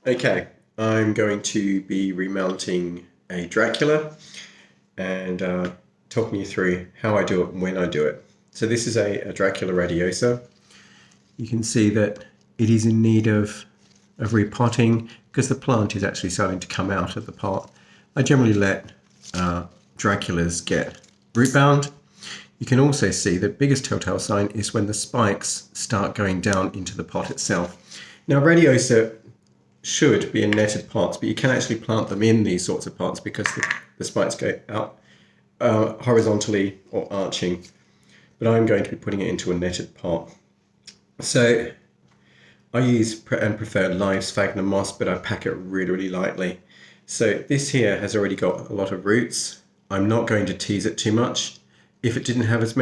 Okay, I'm going to be remounting a Dracula and talking you through how I do it and when I do it. So this is a Dracula radiosa. You can see that it is in need of repotting because the plant is actually starting to come out of the pot. I generally let Draculas get root bound. You can also see the biggest telltale sign is when the spikes start going down into the pot itself. Now radiosa should be in netted pots, but you can actually plant them in these sorts of pots because the spikes go out horizontally or arching. But I'm going to be putting it into a netted pot. So I use and prefer live sphagnum moss, but I pack it really, really lightly. So this here has already got a lot of roots. I'm not going to tease it too much. If it didn't have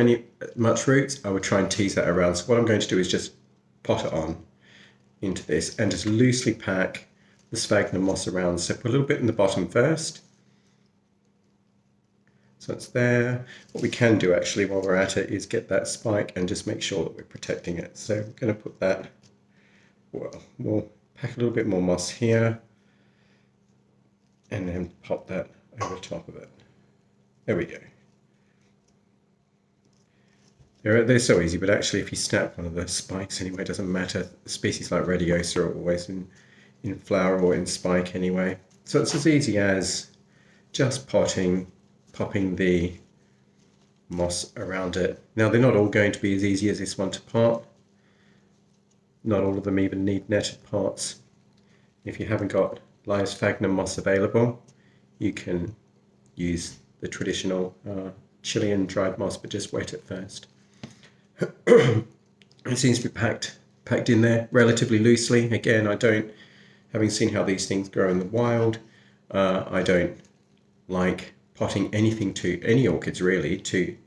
much roots, I would try and tease that around. So what I'm going to do is just pot it on into this and just loosely pack the sphagnum moss around. So put a little bit in the bottom first. So it's there. What we can do actually while we're at it is get that spike and just make sure that we're protecting it. So we're going to put that, well, we'll pack a little bit more moss here and then pop that over top of it. There we go. They're so easy, but actually if you snap one of the spikes anyway, it doesn't matter. Species like radiosa are always in flower or in spike anyway. So it's as easy as just popping the moss around it. Now they're not all going to be as easy as this one to pot. Not all of them even need netted pots. If you haven't got live sphagnum moss available, you can use the traditional Chilean dried moss, but just wet it first. It seems to be packed in there relatively loosely. Again, having seen how these things grow in the wild, I don't like potting any orchids really too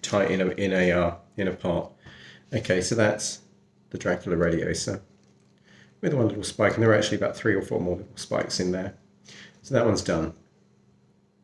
tight in a pot. Okay, so that's the Dracula radiosa with one little spike, and there are actually about 3 or 4 more little spikes in there. So that one's done.